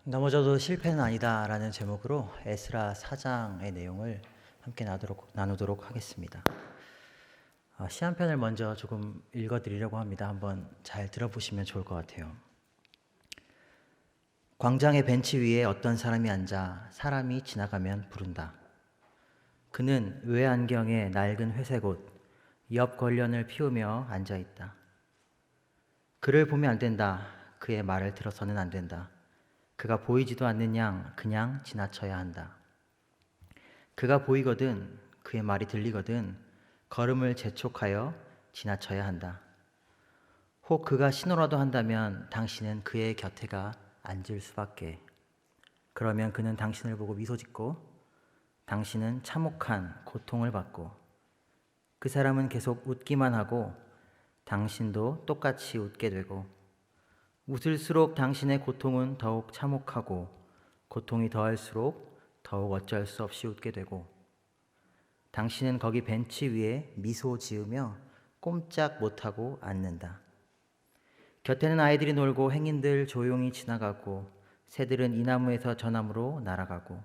넘어져도 실패는 아니다라는 제목으로 에스라 4장의 내용을 함께 나누도록 하겠습니다. 시 한 편을 먼저 조금 읽어드리려고 합니다. 한번 잘 들어보시면 좋을 것 같아요. 광장의 벤치 위에 어떤 사람이 앉아 사람이 지나가면 부른다. 그는 외안경에 낡은 회색 옷, 옆 걸련을 피우며 앉아있다. 그를 보면 안 된다. 그의 말을 들어서는 안 된다. 그가 보이지도 않는 양 그냥 지나쳐야 한다. 그가 보이거든 그의 말이 들리거든 걸음을 재촉하여 지나쳐야 한다. 혹 그가 신호라도 한다면 당신은 그의 곁에가 앉을 수밖에. 그러면 그는 당신을 보고 미소 짓고 당신은 참혹한 고통을 받고 그 사람은 계속 웃기만 하고 당신도 똑같이 웃게 되고 웃을수록 당신의 고통은 더욱 참혹하고 고통이 더할수록 더욱 어쩔 수 없이 웃게 되고 당신은 거기 벤치 위에 미소 지으며 꼼짝 못하고 앉는다. 곁에는 아이들이 놀고 행인들 조용히 지나가고 새들은 이 나무에서 저 나무로 날아가고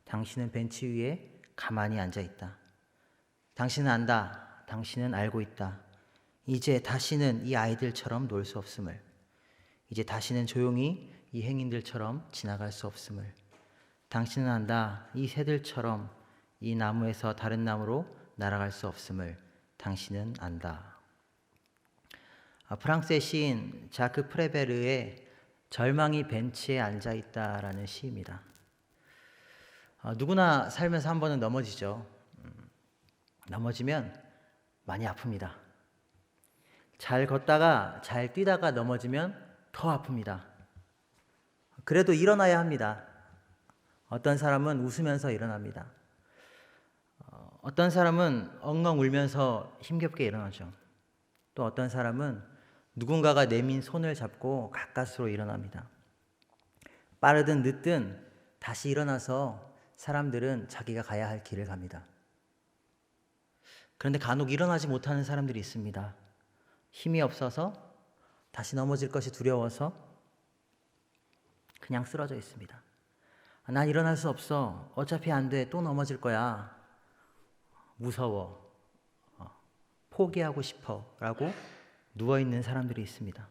당신은 벤치 위에 가만히 앉아있다. 당신은 안다. 당신은 알고 있다. 이제 다시는 이 아이들처럼 놀 수 없음을. 이제 다시는 조용히 이 행인들처럼 지나갈 수 없음을. 당신은 안다. 이 새들처럼 이 나무에서 다른 나무로 날아갈 수 없음을 당신은 안다. 프랑스의 시인 자크 프레베르의 절망이 벤치에 앉아있다라는 시입니다. 누구나 살면서 한 번은 넘어지죠. 넘어지면 많이 아픕니다. 잘 걷다가 잘 뛰다가 넘어지면 더 아픕니다. 그래도 일어나야 합니다. 어떤 사람은 웃으면서 일어납니다. 어떤 사람은 엉엉 울면서 힘겹게 일어나죠. 또 어떤 사람은 누군가가 내민 손을 잡고 가까스로 일어납니다. 빠르든 늦든 다시 일어나서 사람들은 자기가 가야 할 길을 갑니다. 그런데 간혹 일어나지 못하는 사람들이 있습니다. 힘이 없어서 다시 넘어질 것이 두려워서 그냥 쓰러져 있습니다. 난 일어날 수 없어. 어차피 안 돼. 또 넘어질 거야. 무서워. 포기하고 싶어. 라고 누워있는 사람들이 있습니다.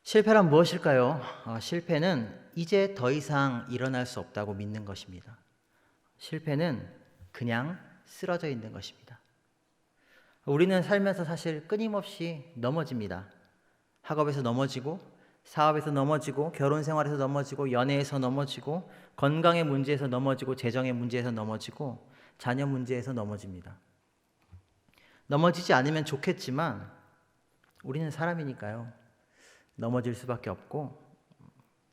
실패란 무엇일까요? 실패는 이제 더 이상 일어날 수 없다고 믿는 것입니다. 실패는 그냥 쓰러져 있는 것입니다. 우리는 살면서 사실 끊임없이 넘어집니다. 학업에서 넘어지고, 사업에서 넘어지고, 결혼 생활에서 넘어지고, 연애에서 넘어지고, 건강의 문제에서 넘어지고, 재정의 문제에서 넘어지고, 자녀 문제에서 넘어집니다. 넘어지지 않으면 좋겠지만 우리는 사람이니까요. 넘어질 수밖에 없고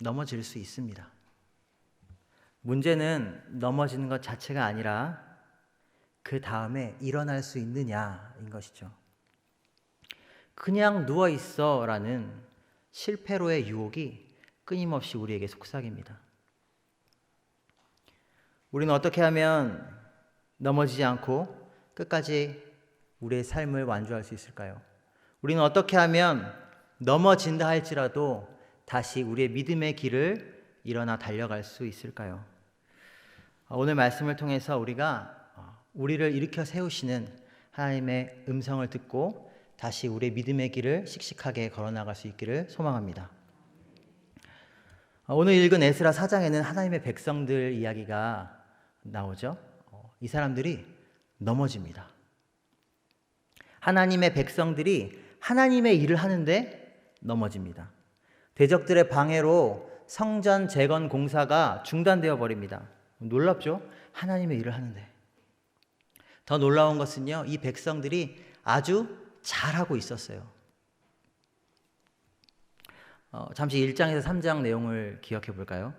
넘어질 수 있습니다. 문제는 넘어지는 것 자체가 아니라 그 다음에 일어날 수 있느냐인 것이죠. 그냥 누워있어 라는 실패로의 유혹이 끊임없이 우리에게 속삭입니다. 우리는 어떻게 하면 넘어지지 않고 끝까지 우리의 삶을 완주할 수 있을까요? 우리는 어떻게 하면 넘어진다 할지라도 다시 우리의 믿음의 길을 일어나 달려갈 수 있을까요? 오늘 말씀을 통해서 우리가 우리를 일으켜 세우시는 하나님의 음성을 듣고 다시 우리의 믿음의 길을 씩씩하게 걸어나갈 수 있기를 소망합니다. 오늘 읽은 에스라 4장에는 하나님의 백성들 이야기가 나오죠. 이 사람들이 넘어집니다. 하나님의 백성들이 하나님의 일을 하는데 넘어집니다. 대적들의 방해로 성전 재건 공사가 중단되어 버립니다. 놀랍죠? 하나님의 일을 하는데. 더 놀라운 것은요, 이 백성들이 아주 잘하고 있었어요. 잠시 1장에서 3장 내용을 기억해 볼까요?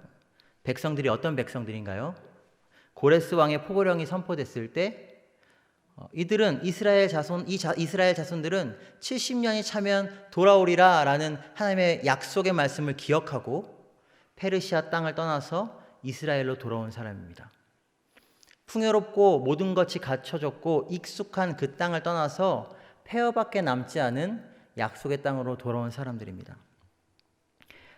백성들이 어떤 백성들인가요? 고레스 왕의 포고령이 선포됐을 때 이들은 이스라엘 자손들은 70년이 차면 돌아오리라 라는 하나님의 약속의 말씀을 기억하고 페르시아 땅을 떠나서 이스라엘로 돌아온 사람입니다. 풍요롭고 모든 것이 갖춰졌고 익숙한 그 땅을 떠나서 폐허밖에 남지 않은 약속의 땅으로 돌아온 사람들입니다.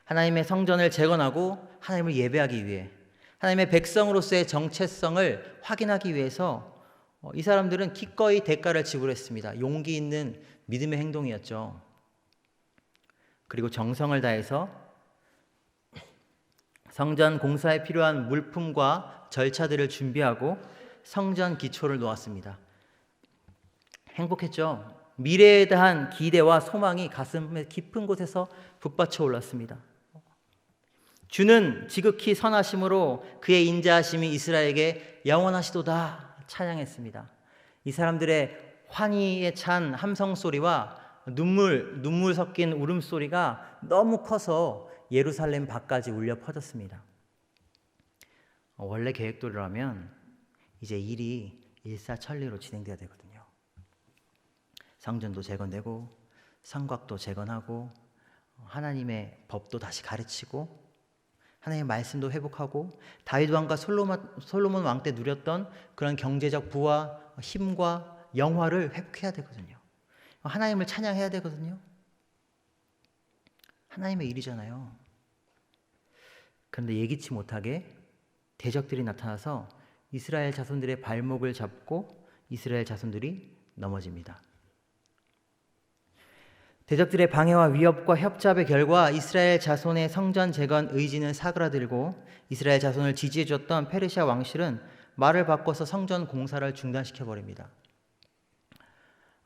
하나님의 성전을 재건하고 하나님을 예배하기 위해, 하나님의 백성으로서의 정체성을 확인하기 위해서 이 사람들은 기꺼이 대가를 지불했습니다. 용기 있는 믿음의 행동이었죠. 그리고 정성을 다해서 성전 공사에 필요한 물품과 절차들을 준비하고 성전 기초를 놓았습니다. 행복했죠. 미래에 대한 기대와 소망이 가슴의 깊은 곳에서 북받쳐 올랐습니다. 주는 지극히 선하심으로 그의 인자하심이 이스라엘에게 영원하시도다 찬양했습니다. 이 사람들의 환희에 찬 함성 소리와 눈물 섞인 울음소리가 너무 커서 예루살렘 밖까지 울려 퍼졌습니다. 원래 계획대로라면 이제 일이 일사천리로 진행돼야 되거든요. 성전도 재건되고 성곽도 재건하고 하나님의 법도 다시 가르치고 하나님의 말씀도 회복하고 다윗 왕과 솔로몬 왕 때 누렸던 그런 경제적 부와 힘과 영화를 회복해야 되거든요. 하나님을 찬양해야 되거든요. 하나님의 일이잖아요. 그런데 예기치 못하게 대적들이 나타나서 이스라엘 자손들의 발목을 잡고 이스라엘 자손들이 넘어집니다. 대적들의 방해와 위협과 협잡의 결과 이스라엘 자손의 성전 재건 의지는 사그라들고 이스라엘 자손을 지지해줬던 페르시아 왕실은 말을 바꿔서 성전 공사를 중단시켜버립니다.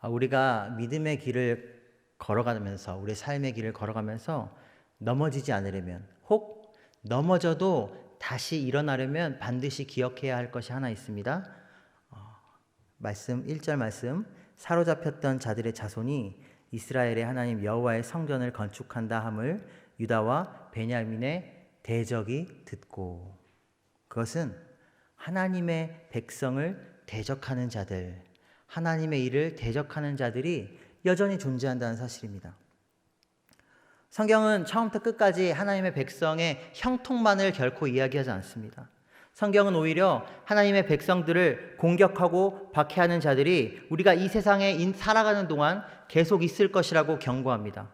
우리가 믿음의 길을 걸어가면서 우리의 삶의 길을 걸어가면서 넘어지지 않으려면 혹 넘어져도 다시 일어나려면 반드시 기억해야 할 것이 하나 있습니다. 말씀 1절 말씀 사로잡혔던 자들의 자손이 이스라엘의 하나님 여호와의 성전을 건축한다 함을 유다와 베냐민의 대적이 듣고, 그것은 하나님의 백성을 대적하는 자들, 하나님의 일을 대적하는 자들이 여전히 존재한다는 사실입니다. 성경은 처음부터 끝까지 하나님의 백성의 형통만을 결코 이야기하지 않습니다. 성경은 오히려 하나님의 백성들을 공격하고 박해하는 자들이 우리가 이 세상에 살아가는 동안 계속 있을 것이라고 경고합니다.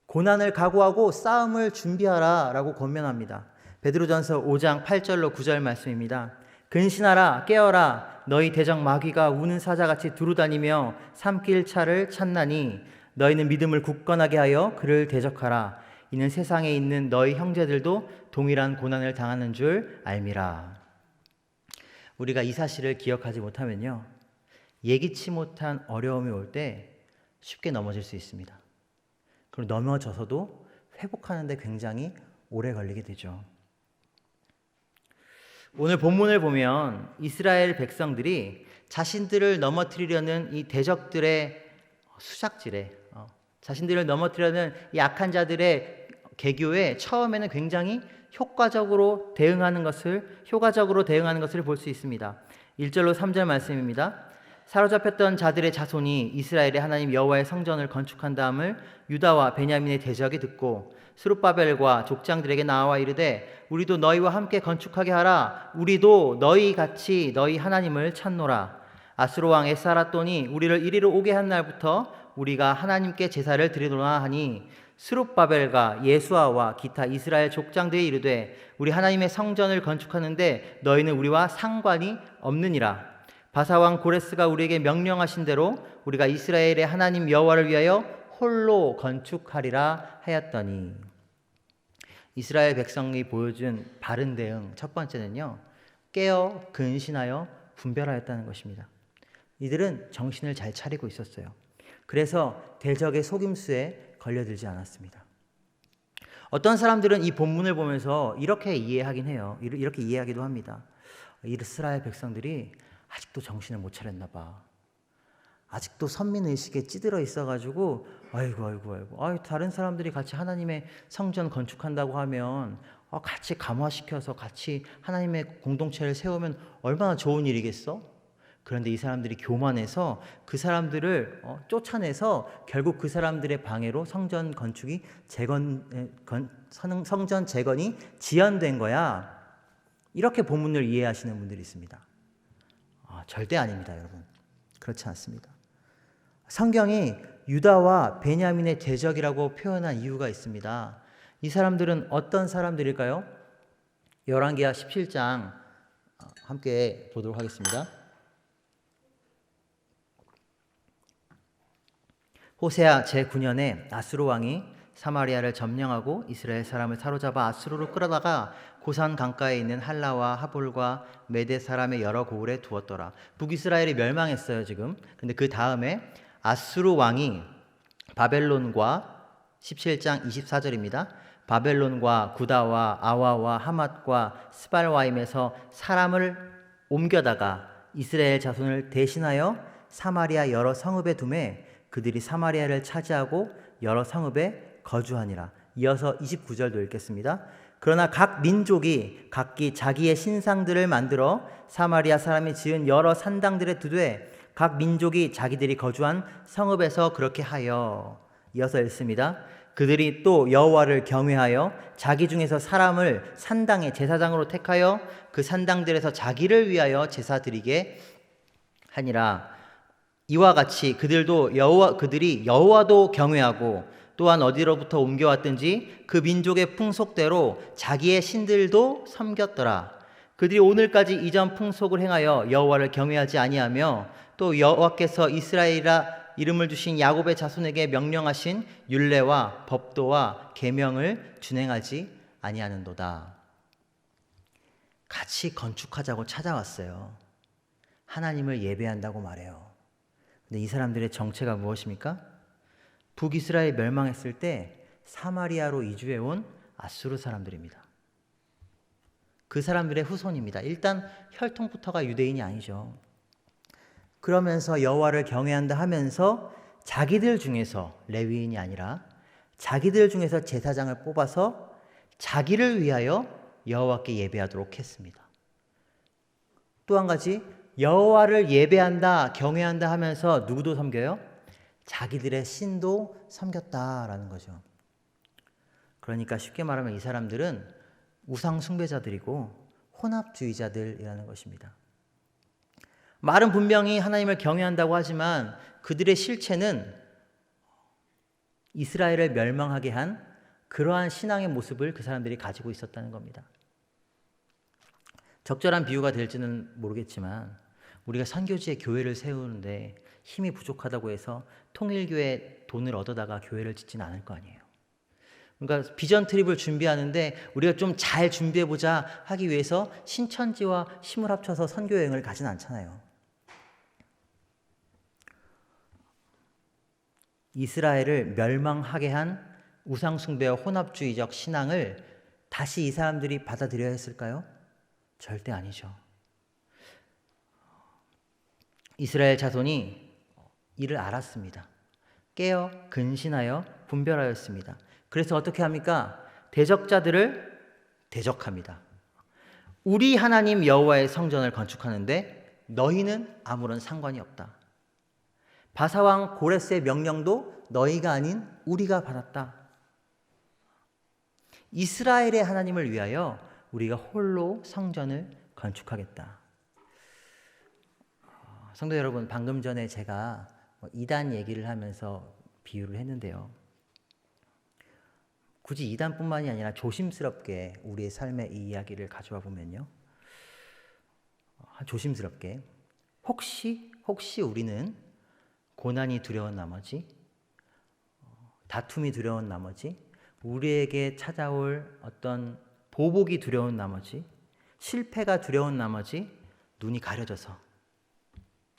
고난을 각오하고 싸움을 준비하라 라고 권면합니다. 베드로전서 5장 8절로 9절 말씀입니다. 근신하라 깨어라 너희 대적 마귀가 우는 사자같이 두루다니며 삼킬 차를 찾나니 너희는 믿음을 굳건하게 하여 그를 대적하라. 이는 세상에 있는 너희 형제들도 동일한 고난을 당하는 줄 알미라. 우리가 이 사실을 기억하지 못하면요, 예기치 못한 어려움이 올 때 쉽게 넘어질 수 있습니다. 그리고 넘어져서도 회복하는 데 굉장히 오래 걸리게 되죠. 오늘 본문을 보면 이스라엘 백성들이 자신들을 넘어뜨리려는 이 대적들의 수작질에 자신들을 넘어뜨리려는 이 악한 자들의 개교에 처음에는 굉장히 효과적으로 대응하는 것을 볼 수 있습니다. 1절로 3절 말씀입니다. 사로잡혔던 자들의 자손이 이스라엘의 하나님 여호와의 성전을 건축한 다음을 유다와 베냐민의 대적이 듣고 스룹바벨과 족장들에게 나와 이르되 우리도 너희와 함께 건축하게 하라. 우리도 너희 같이 너희 하나님을 찾노라. 아수르 왕 에스아라돈이 우리를 이리로 오게 한 날부터 우리가 하나님께 제사를 드리노라 하니 스룹바벨과 예수아와 기타 이스라엘 족장들이 이르되 우리 하나님의 성전을 건축하는데 너희는 우리와 상관이 없느니라. 바사왕 고레스가 우리에게 명령하신 대로 우리가 이스라엘의 하나님 여호와를 위하여 홀로 건축하리라 하였더니, 이스라엘 백성이 보여준 바른 대응 첫 번째는요, 깨어 근신하여 분별하였다는 것입니다. 이들은 정신을 잘 차리고 있었어요. 그래서 대적의 속임수에 걸려들지 않았습니다. 어떤 사람들은 이 본문을 보면서 이렇게 이해하긴 해요. 이렇게 이해하기도 합니다. 이스라엘 백성들이 아직도 정신을 못 차렸나 봐. 아직도 선민의식에 찌들어 있어가지고 아이고 다른 사람들이 같이 하나님의 성전 건축한다고 하면 같이 감화시켜서 같이 하나님의 공동체를 세우면 얼마나 좋은 일이겠어? 그런데 이 사람들이 교만해서 그 사람들을 쫓아내서 결국 그 사람들의 방해로 성전 재건이 지연된 거야. 이렇게 본문을 이해하시는 분들이 있습니다. 절대 아닙니다, 여러분. 그렇지 않습니다. 성경이 유다와 베냐민의 대적이라고 표현한 이유가 있습니다. 이 사람들은 어떤 사람들일까요? 열왕기하 17장 함께 보도록 하겠습니다. 호세아 제9년에 아수르 왕이 사마리아를 점령하고 이스라엘 사람을 사로잡아 아수르로 끌어다가 고산 강가에 있는 할라와 하볼과 메대 사람의 여러 고을에 두었더라. 북이스라엘이 멸망했어요 지금. 근데 그 다음에 아수르 왕이 바벨론과 17장 24절입니다. 바벨론과 구다와 아와와 하맛과 스발와임에서 사람을 옮겨다가 이스라엘 자손을 대신하여 사마리아 여러 성읍에 두매 그들이 사마리아를 차지하고 여러 성읍에 거주하니라. 이어서 29절도 읽겠습니다. 그러나 각 민족이 각기 자기의 신상들을 만들어 사마리아 사람이 지은 여러 산당들에 두되 각 민족이 자기들이 거주한 성읍에서 그렇게 하여. 이어서 읽습니다. 그들이 또 여호와를 경외하여 자기 중에서 사람을 산당의 제사장으로 택하여 그 산당들에서 자기를 위하여 제사 드리게 하니라. 이와 같이 그들이 여호와도 경외하고 또한 어디로부터 옮겨왔든지 그 민족의 풍속대로 자기의 신들도 섬겼더라. 그들이 오늘까지 이전 풍속을 행하여 여호와를 경외하지 아니하며 또 여호와께서 이스라엘이라 이름을 주신 야곱의 자손에게 명령하신 율례와 법도와 계명을 준행하지 아니하는도다. 같이 건축하자고 찾아왔어요. 하나님을 예배한다고 말해요. 근데 이 사람들의 정체가 무엇입니까? 북이스라엘 멸망했을 때 사마리아로 이주해온 아수르 사람들입니다. 그 사람들의 후손입니다. 일단 혈통부터가 유대인이 아니죠. 그러면서 여호와를 경외한다 하면서 자기들 중에서 레위인이 아니라 자기들 중에서 제사장을 뽑아서 자기를 위하여 여호와께 예배하도록 했습니다. 또 한 가지 여호와를 예배한다, 경외한다 하면서 누구도 섬겨요? 자기들의 신도 섬겼다라는 거죠. 그러니까 쉽게 말하면 이 사람들은 우상 숭배자들이고 혼합주의자들이라는 것입니다. 말은 분명히 하나님을 경외한다고 하지만 그들의 실체는 이스라엘을 멸망하게 한 그러한 신앙의 모습을 그 사람들이 가지고 있었다는 겁니다. 적절한 비유가 될지는 모르겠지만 우리가 선교지에 교회를 세우는데 힘이 부족하다고 해서 통일교회 돈을 얻어다가 교회를 짓지는 않을 거 아니에요. 그러니까 비전 트립을 준비하는데 우리가 좀 잘 준비해보자 하기 위해서 신천지와 힘을 합쳐서 선교 여행을 가진 않잖아요. 이스라엘을 멸망하게 한 우상숭배와 혼합주의적 신앙을 다시 이 사람들이 받아들여야 했을까요? 절대 아니죠. 이스라엘 자손이 이를 알았습니다. 깨어 근신하여 분별하였습니다. 그래서 어떻게 합니까? 대적자들을 대적합니다. 우리 하나님 여호와의 성전을 건축하는데 너희는 아무런 상관이 없다. 바사왕 고레스의 명령도 너희가 아닌 우리가 받았다. 이스라엘의 하나님을 위하여 우리가 홀로 성전을 건축하겠다. 성도 여러분, 방금 전에 제가 이단 얘기를 하면서 비유를 했는데요. 굳이 이단뿐만이 아니라 조심스럽게 우리의 삶의 이 이야기를 가져와 보면요. 조심스럽게 혹시 우리는 고난이 두려운 나머지, 다툼이 두려운 나머지, 우리에게 찾아올 어떤 보복이 두려운 나머지, 실패가 두려운 나머지 눈이 가려져서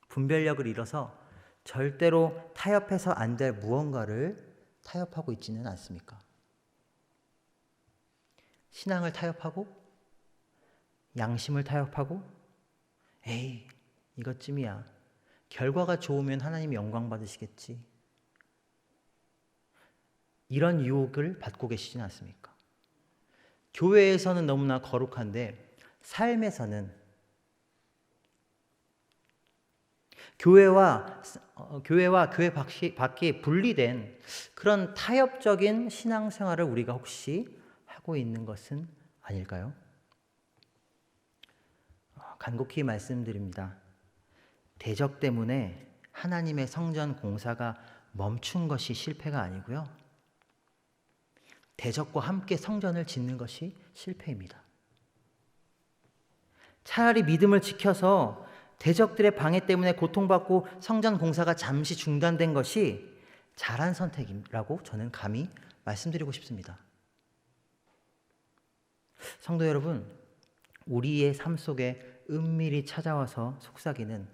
분별력을 잃어서 절대로 타협해서 안 될 무언가를 타협하고 있지는 않습니까? 신앙을 타협하고 양심을 타협하고 에이 이것쯤이야. 결과가 좋으면 하나님이 영광 받으시겠지. 이런 유혹을 받고 계시진 않습니까? 교회에서는 너무나 거룩한데 삶에서는 교회와 교회 밖에 분리된 그런 타협적인 신앙생활을 우리가 혹시 하고 있는 것은 아닐까요? 간곡히 말씀드립니다. 대적 때문에 하나님의 성전 공사가 멈춘 것이 실패가 아니고요. 대적과 함께 성전을 짓는 것이 실패입니다. 차라리 믿음을 지켜서 대적들의 방해 때문에 고통받고 성전 공사가 잠시 중단된 것이 잘한 선택이라고 저는 감히 말씀드리고 싶습니다. 성도 여러분, 우리의 삶 속에 은밀히 찾아와서 속삭이는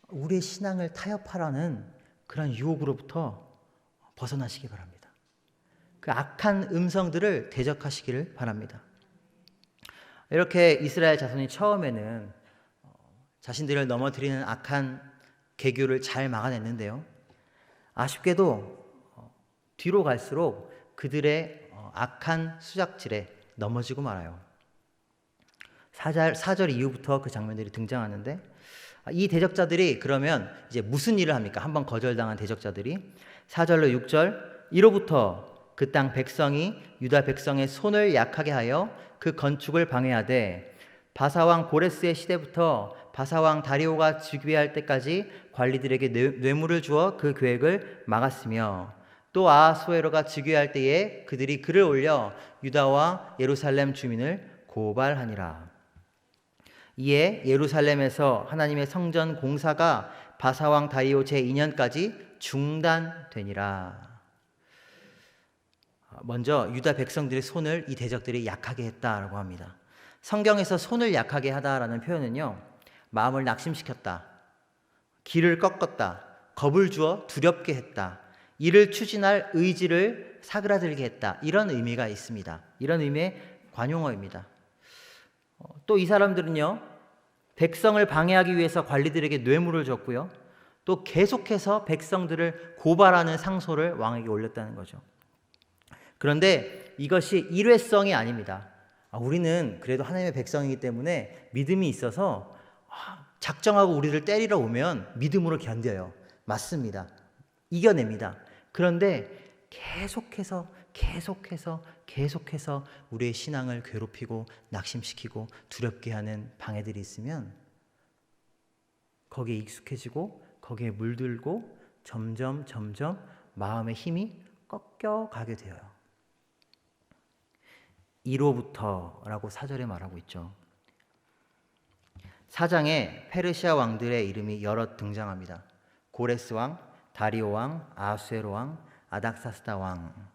우리의 신앙을 타협하라는 그런 유혹으로부터 벗어나시기 바랍니다. 그 악한 음성들을 대적하시기를 바랍니다. 이렇게 이스라엘 자손이 처음에는 자신들을 넘어뜨리는 악한 계교를 잘 막아냈는데요. 아쉽게도 뒤로 갈수록 그들의 악한 수작질에 넘어지고 말아요. 4절 이후부터 그 장면들이 등장하는데, 이 대적자들이 그러면 이제 무슨 일을 합니까? 한번 거절당한 대적자들이 4절로 6절, 이로부터 그 땅 백성이 유다 백성의 손을 약하게 하여 그 건축을 방해하되 바사왕 고레스의 시대부터 바사왕 다리오가 즉위할 때까지 관리들에게 뇌물을 주어 그 계획을 막았으며, 또 아하수에로가 즉위할 때에 그들이 글을 올려 유다와 예루살렘 주민을 고발하니라. 이에 예루살렘에서 하나님의 성전 공사가 바사왕 다리오 제2년까지 중단되니라. 먼저 유다 백성들의 손을 이 대적들이 약하게 했다라고 합니다. 성경에서 손을 약하게 하다라는 표현은요, 마음을 낙심시켰다, 길을 꺾었다, 겁을 주어 두렵게 했다, 이를 추진할 의지를 사그라들게 했다, 이런 의미가 있습니다. 이런 의미의 관용어입니다. 또 이 사람들은요, 백성을 방해하기 위해서 관리들에게 뇌물을 줬고요, 또 계속해서 백성들을 고발하는 상소를 왕에게 올렸다는 거죠. 그런데 이것이 일회성이 아닙니다. 우리는 그래도 하나님의 백성이기 때문에 믿음이 있어서 작정하고 우리를 때리러 오면 믿음으로 견뎌요. 맞습니다. 이겨냅니다. 그런데 계속해서 우리의 신앙을 괴롭히고 낙심시키고 두렵게 하는 방해들이 있으면 거기에 익숙해지고 거기에 물들고 점점 마음의 힘이 꺾여가게 되어요. 이로부터라고 4절에 말하고 있죠. 4장에 페르시아 왕들의 이름이 여럿 등장합니다. 고레스 왕, 다리오 왕, 아하수에로 왕, 아닥사스다 왕.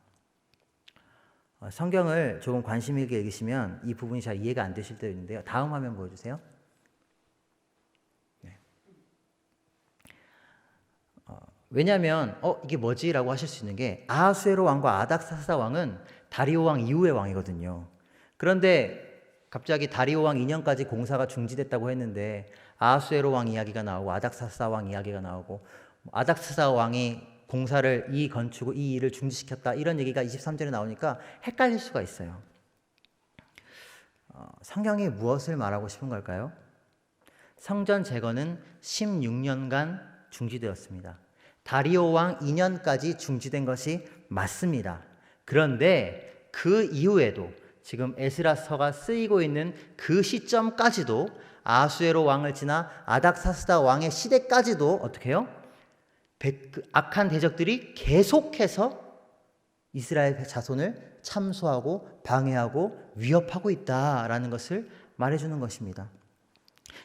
성경을 조금 관심 있게 읽으시면 이 부분이 잘 이해가 안 되실 때도 있는데요. 다음 화면 보여주세요. 네. 왜냐하면 이게 뭐지? 라고 하실 수 있는 게, 아하수에로 왕과 아닥사스다 왕은 다리오 왕 이후의 왕이거든요. 그런데 갑자기 다리오 왕 2년까지 공사가 중지됐다고 했는데 아하수에로 왕 이야기가 나오고 아닥사스다 왕 이야기가 나오고, 아닥사스다 왕이 공사를, 이 건축을, 이 일을 중지시켰다, 이런 얘기가 23절에 나오니까 헷갈릴 수가 있어요. 성경이 무엇을 말하고 싶은 걸까요? 성전 재건은 16년간 중지되었습니다. 다리오 왕 2년까지 중지된 것이 맞습니다. 그런데 그 이후에도 지금 에스라서가 쓰이고 있는 그 시점까지도, 아하수에로 왕을 지나 아닥사스다 왕의 시대까지도 어떻게 해요? 악한 대적들이 계속해서 이스라엘 자손을 참수하고 방해하고 위협하고 있다라는 것을 말해주는 것입니다.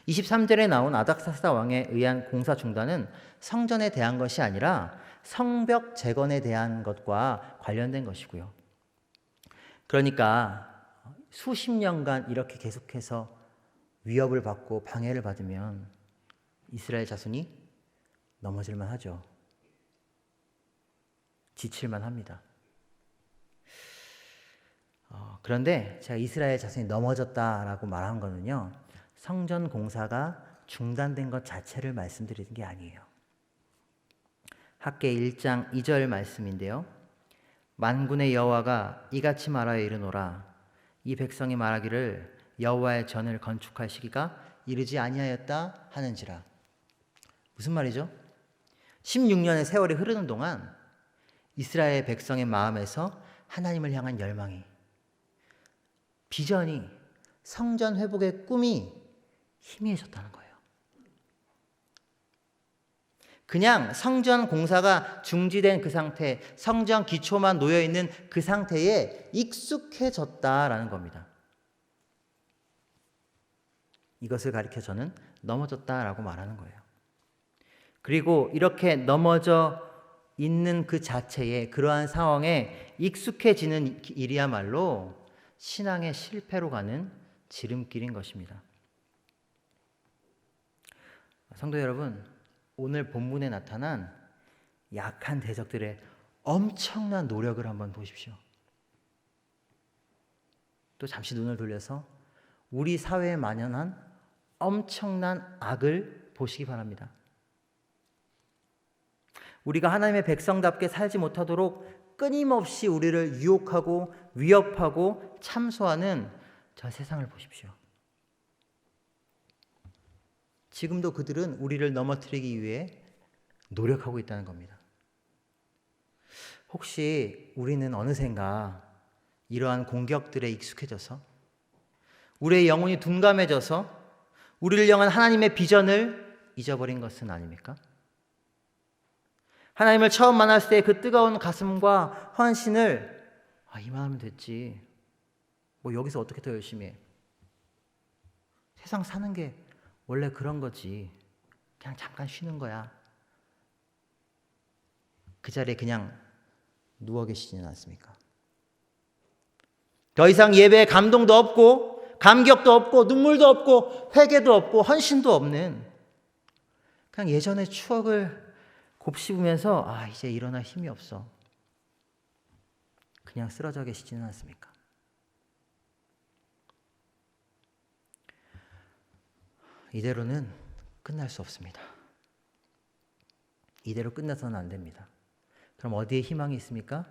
23절에 나온 아닥사스다 왕에 의한 공사 중단은 성전에 대한 것이 아니라 성벽 재건에 대한 것과 관련된 것이고요. 그러니까 수십 년간 이렇게 계속해서 위협을 받고 방해를 받으면 이스라엘 자손이 넘어질만 하죠. 지칠만 합니다. 그런데 제가 이스라엘 자손이 넘어졌다라고 말한 거는요, 성전 공사가 중단된 것 자체를 말씀드리는 게 아니에요. 학개 1장 2절 말씀인데요. 만군의 여호와가 이같이 말하여 이르노라. 이 백성이 말하기를 여호와의 전을 건축할 시기가 이르지 아니하였다 하는지라. 무슨 말이죠? 16년의 세월이 흐르는 동안 이스라엘 백성의 마음에서 하나님을 향한 열망이, 비전이, 성전 회복의 꿈이 희미해졌다는 거예요. 그냥 성전 공사가 중지된 그 상태, 성전 기초만 놓여있는 그 상태에 익숙해졌다라는 겁니다. 이것을 가리켜 저는 넘어졌다라고 말하는 거예요. 그리고 이렇게 넘어져 있는 그 자체에, 그러한 상황에 익숙해지는 일이야말로 신앙의 실패로 가는 지름길인 것입니다. 성도 여러분, 오늘 본문에 나타난 약한 대적들의 엄청난 노력을 한번 보십시오. 또 잠시 눈을 돌려서 우리 사회에 만연한 엄청난 악을 보시기 바랍니다. 우리가 하나님의 백성답게 살지 못하도록 끊임없이 우리를 유혹하고 위협하고 참소하는 저 세상을 보십시오. 지금도 그들은 우리를 넘어뜨리기 위해 노력하고 있다는 겁니다. 혹시 우리는 어느샌가 이러한 공격들에 익숙해져서 우리의 영혼이 둔감해져서 우리를 향한 하나님의 비전을 잊어버린 것은 아닙니까? 하나님을 처음 만났을 때 그 뜨거운 가슴과 헌신을 이만하면 됐지. 뭐 여기서 어떻게 더 열심히 해. 세상 사는 게 원래 그런 거지. 그냥 잠깐 쉬는 거야. 그 자리에 그냥 누워 계시지는 않습니까? 더 이상 예배에 감동도 없고 감격도 없고 눈물도 없고 회개도 없고 헌신도 없는 그냥 예전의 추억을 곱씹으면서 이제 일어날 힘이 없어. 그냥 쓰러져 계시지는 않습니까? 이대로는 끝날 수 없습니다. 이대로 끝나서는 안 됩니다. 그럼 어디에 희망이 있습니까?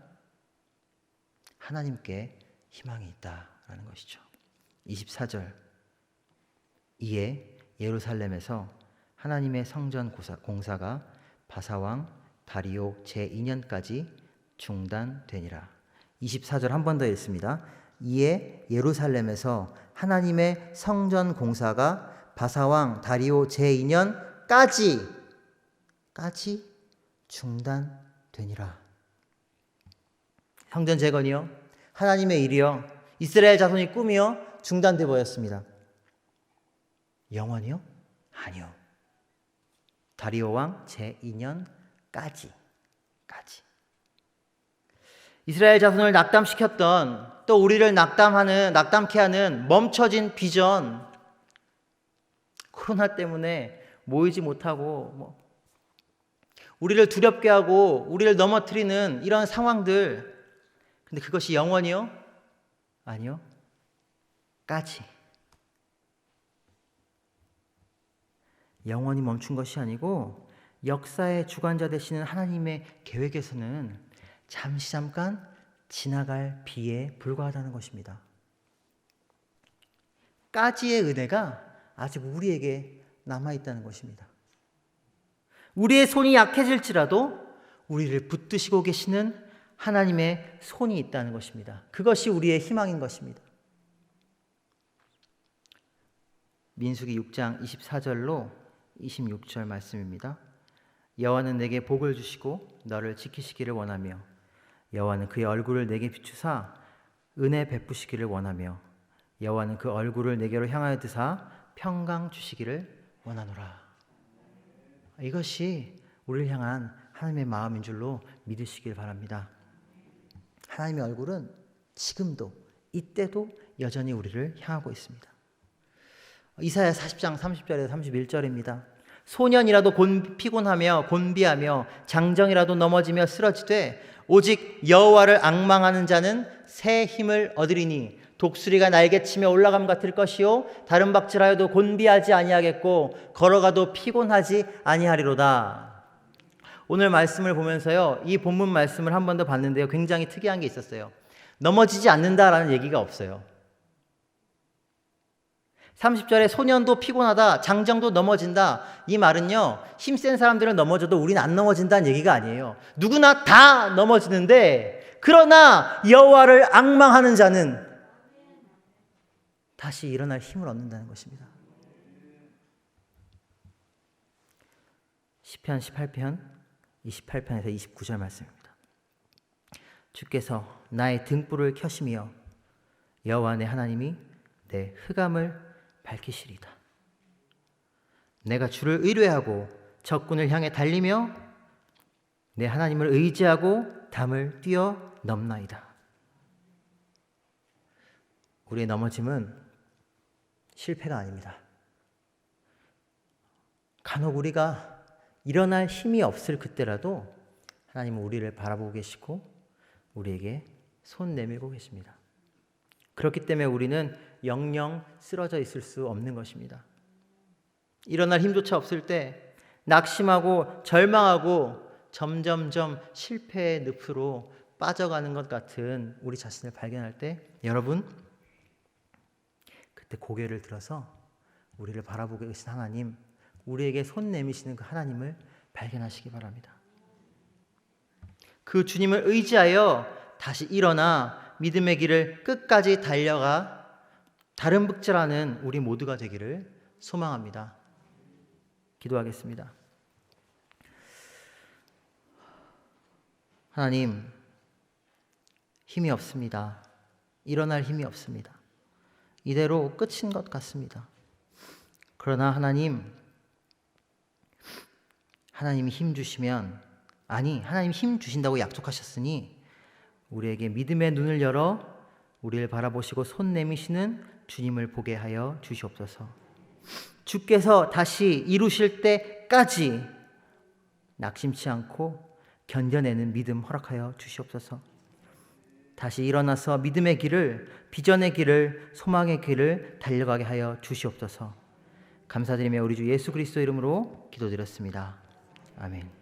하나님께 희망이 있다라는 것이죠. 24절. 이에 예루살렘에서 하나님의 성전 공사가 바사왕 다리오 제2년까지 중단되니라. 24절 한 번 더 읽습니다. 이에 예루살렘에서 하나님의 성전 공사가 바사왕 다리오 제2년까지 중단되니라. 성전 재건이요, 하나님의 일이요, 이스라엘 자손의 꿈이요 중단돼 버렸습니다. 영원히요? 아니요. 다리오 왕 제2년까지. 이스라엘 자손을 낙담시켰던, 또 우리를 낙담케 하는 멈춰진 비전, 코로나 때문에 모이지 못하고 우리를 두렵게 하고 우리를 넘어뜨리는 이런 상황들, 근데 그것이 영원히요? 아니요. 까지. 영원히 멈춘 것이 아니고 역사의 주관자 되시는 하나님의 계획에서는 잠깐 지나갈 비에 불과하다는 것입니다. 까지의 은혜가 아직 우리에게 남아있다는 것입니다. 우리의 손이 약해질지라도 우리를 붙드시고 계시는 하나님의 손이 있다는 것입니다. 그것이 우리의 희망인 것입니다. 민수기 6장 24절로 26절 말씀입니다. 여호와는 내게 복을 주시고 너를 지키시기를 원하며 여호와는 그의 얼굴을 내게 비추사 은혜 베푸시기를 원하며 여호와는 그 얼굴을 내게로 향하여 드사 평강 주시기를 원하노라. 이것이 우리를 향한 하나님의 마음인 줄로 믿으시길 바랍니다. 하나님의 얼굴은 지금도 이때도 여전히 우리를 향하고 있습니다. 이사야 40장 30절에서 31절입니다. 소년이라도 피곤하며 곤비하며 장정이라도 넘어지며 쓰러지되 오직 여호와를 앙망하는 자는 새 힘을 얻으리니 독수리가 날개치며 올라감 같을 것이요 다른 박질하여도 곤비하지 아니하겠고 걸어가도 피곤하지 아니하리로다. 오늘 말씀을 보면서요, 이 본문 말씀을 한 번 더 봤는데요, 굉장히 특이한 게 있었어요. 넘어지지 않는다라는 얘기가 없어요. 30절에 소년도 피곤하다, 장정도 넘어진다. 이 말은요, 힘센 사람들은 넘어져도 우리는 안 넘어진다는 얘기가 아니에요. 누구나 다 넘어지는데, 그러나 여호와를 앙망하는 자는 다시 일어날 힘을 얻는다는 것입니다. 시편 18편 28편에서 29절 말씀입니다. 주께서 나의 등불을 켜시며 여호와 내 하나님이 내 흑암을 밝히시리다. 내가 주를 의뢰하고 적군을 향해 달리며 내 하나님을 의지하고 담을 뛰어넘나이다. 우리의 넘어짐은 실패가 아닙니다. 간혹 우리가 일어날 힘이 없을 그때라도 하나님은 우리를 바라보고 계시고 우리에게 손 내밀고 계십니다. 그렇기 때문에 우리는 영영 쓰러져 있을 수 없는 것입니다. 일어날 힘조차 없을 때 낙심하고 절망하고 점점점 실패의 늪으로 빠져가는 것 같은 우리 자신을 발견할 때 여러분, 그때 고개를 들어서 우리를 바라보고 계신 하나님, 우리에게 손 내미시는 그 하나님을 발견하시기 바랍니다. 그 주님을 의지하여 다시 일어나 믿음의 길을 끝까지 달려가 다른 북절하는 우리 모두가 되기를 소망합니다. 기도하겠습니다. 하나님, 힘이 없습니다. 일어날 힘이 없습니다. 이대로 끝인 것 같습니다. 그러나 하나님이 힘 주시면, 하나님 힘 주신다고 약속하셨으니 우리에게 믿음의 눈을 열어 우리를 바라보시고 손 내미시는 주님을 보게 하여 주시옵소서. 주께서 다시 이루실 때까지 낙심치 않고 견뎌내는 믿음 허락하여 주시옵소서. 다시 일어나서 믿음의 길을, 비전의 길을, 소망의 길을 달려가게 하여 주시옵소서. 감사드리며 우리 주 예수 그리스도 이름으로 기도드렸습니다. 아멘.